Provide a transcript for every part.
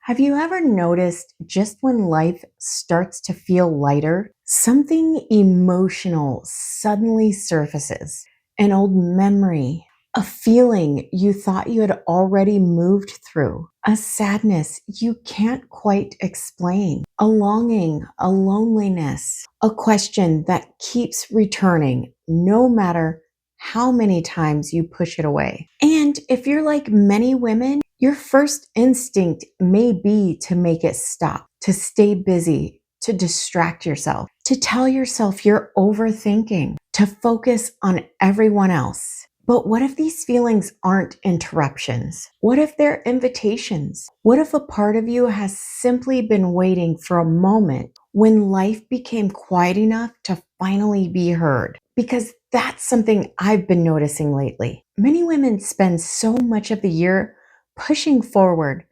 Have you ever noticed just when life starts to feel lighter, something emotional suddenly surfaces? An old memory, a feeling you thought you had already moved through, a sadness you can't quite explain, a longing, a loneliness, a question that keeps returning no matter how many times you push it away. And if you're like many women, your first instinct may be to make it stop, to stay busy, to distract yourself, to tell yourself you're overthinking, to focus on everyone else. But what if these feelings aren't interruptions? What if they're invitations? What if a part of you has simply been waiting for a moment when life became quiet enough to finally be heard? Because that's something I've been noticing lately. Many women spend so much of the year pushing forward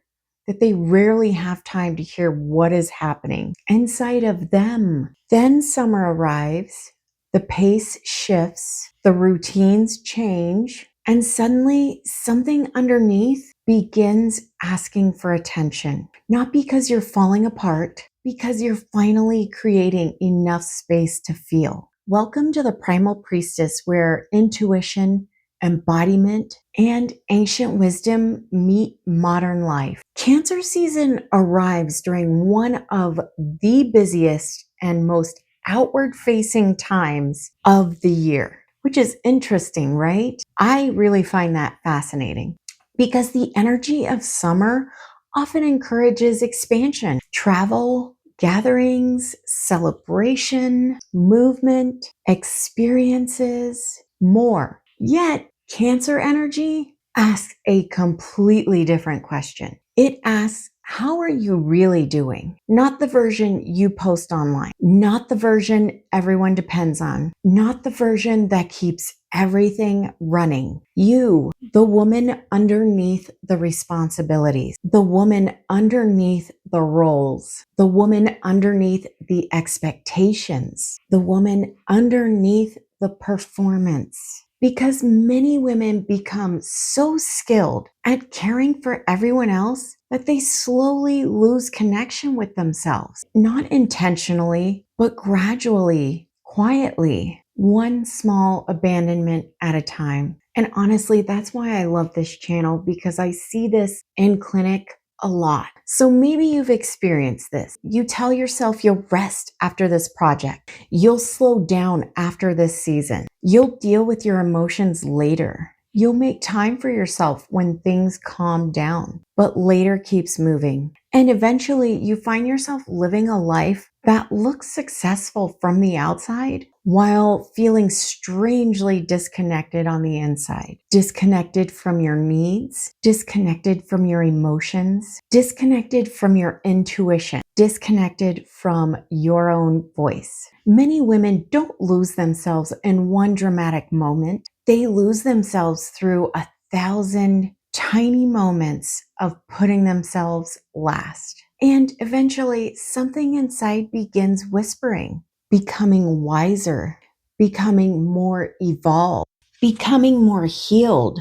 that they rarely have time to hear what is happening inside of them. Then summer arrives, the pace shifts, the routines change, and suddenly something underneath begins asking for attention. Not because you're falling apart, because you're finally creating enough space to feel. Welcome to the Primal Priestess, where intuition, embodiment, and ancient wisdom meet modern life. Cancer season arrives during one of the busiest and most outward facing times of the year, which is interesting, right? I really find that fascinating because the energy of summer often encourages expansion, travel, gatherings, celebration, movement, experiences, more. Yet, Cancer energy asks a completely different question. It asks, how are you really doing? Not the version you post online, not the version everyone depends on, not the version that keeps everything running. You, the woman underneath the responsibilities, the woman underneath the roles, the woman underneath the expectations, the woman underneath the performance. Because many women become so skilled at caring for everyone else that they slowly lose connection with themselves. Not intentionally, but gradually, quietly, one small abandonment at a time. And honestly, that's why I love this channel, because I see this in clinic a lot. So maybe you've experienced this. You tell yourself you'll rest after this project. You'll slow down after this season. You'll deal with your emotions later. You'll make time for yourself when things calm down, but later keeps moving. And eventually you find yourself living a life that looks successful from the outside while feeling strangely disconnected on the inside. Disconnected from your needs, disconnected from your emotions, disconnected from your intuition, disconnected from your own voice. Many women don't lose themselves in one dramatic moment. They lose themselves through 1,000 tiny moments of putting themselves last. And eventually, something inside begins whispering, becoming wiser, becoming more evolved, becoming more healed.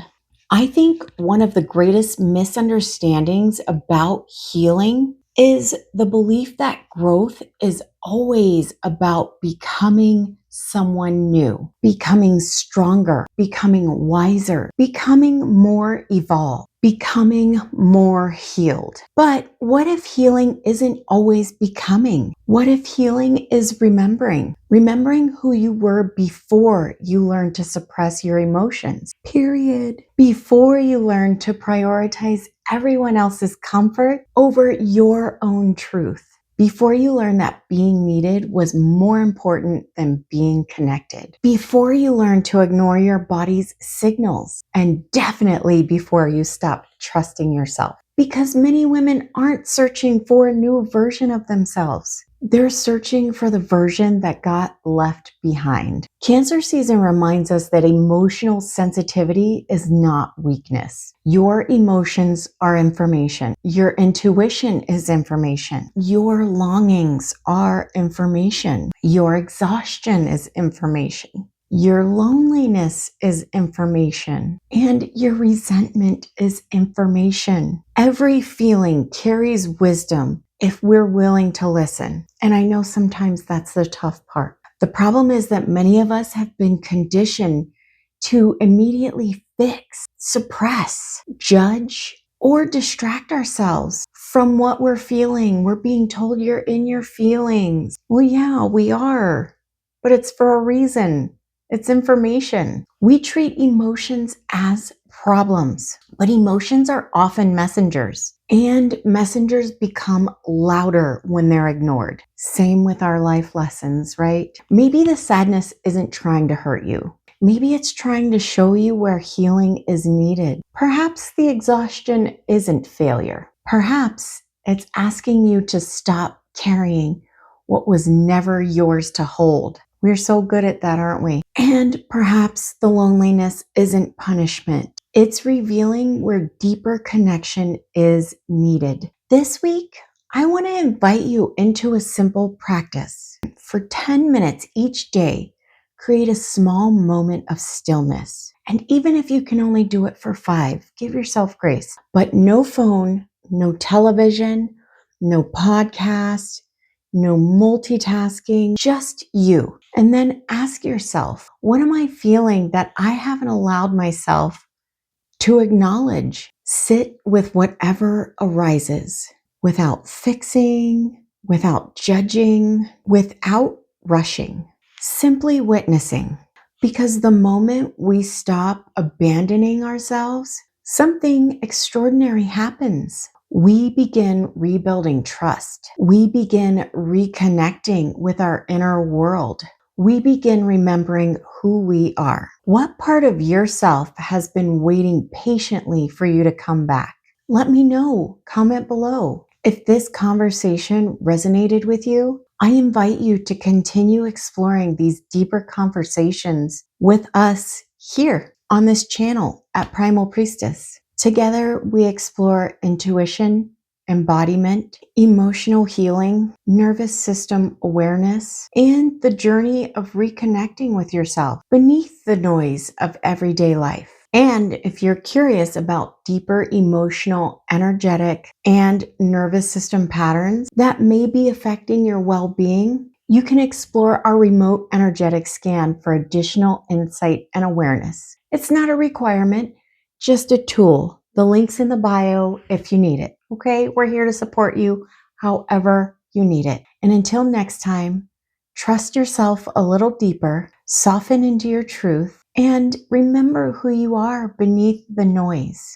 I think one of the greatest misunderstandings about healing is the belief that growth is always about becoming someone new, becoming stronger, becoming wiser, becoming more evolved, becoming more healed. But what if healing isn't always becoming? What if healing is remembering? Remembering who you were before you learned to suppress your emotions, period. Before you learned to prioritize everyone else's comfort over your own truth. Before you learned that being needed was more important than being connected. Before you learned to ignore your body's signals. And definitely before you stopped trusting yourself. Because many women aren't searching for a new version of themselves. They're searching for the version that got left behind. Cancer season reminds us that emotional sensitivity is not weakness. Your emotions are information. Your intuition is information. Your longings are information. Your exhaustion is information. Your loneliness is information, and your resentment is information. Every feeling carries wisdom if we're willing to listen. And I know sometimes that's the tough part. The problem is that many of us have been conditioned to immediately fix, suppress, judge, or distract ourselves from what we're feeling. We're being told you're in your feelings. Well, yeah, we are, but it's for a reason. It's information. We treat emotions as problems, but emotions are often messengers, and messengers become louder when they're ignored. Same with our life lessons, right? Maybe the sadness isn't trying to hurt you. Maybe it's trying to show you where healing is needed. Perhaps the exhaustion isn't failure. Perhaps it's asking you to stop carrying what was never yours to hold. We're so good at that, aren't we? And perhaps the loneliness isn't punishment. It's revealing where deeper connection is needed. This week, I want to invite you into a simple practice. For 10 minutes each day, create a small moment of stillness. And even if you can only do it for 5, give yourself grace. But no phone, no television, no podcast, no multitasking, just you. And then ask yourself, what am I feeling that I haven't allowed myself to acknowledge? Sit with whatever arises without fixing, without judging, without rushing, simply witnessing. Because the moment we stop abandoning ourselves, something extraordinary happens. We begin rebuilding trust. We begin reconnecting with our inner world. We begin remembering who we are. What part of yourself has been waiting patiently for you to come back? Let me know. Comment below. If this conversation resonated with you, I invite you to continue exploring these deeper conversations with us here on this channel at Primal Priestess. Together, we explore intuition, embodiment, emotional healing, nervous system awareness, and the journey of reconnecting with yourself beneath the noise of everyday life. And if you're curious about deeper emotional, energetic, and nervous system patterns that may be affecting your well-being, you can explore our remote energetic scan for additional insight and awareness. It's not a requirement, just a tool. The link's in the bio if you need it. Okay, we're here to support you however you need it. And until next time, trust yourself a little deeper, soften into your truth, and remember who you are beneath the noise.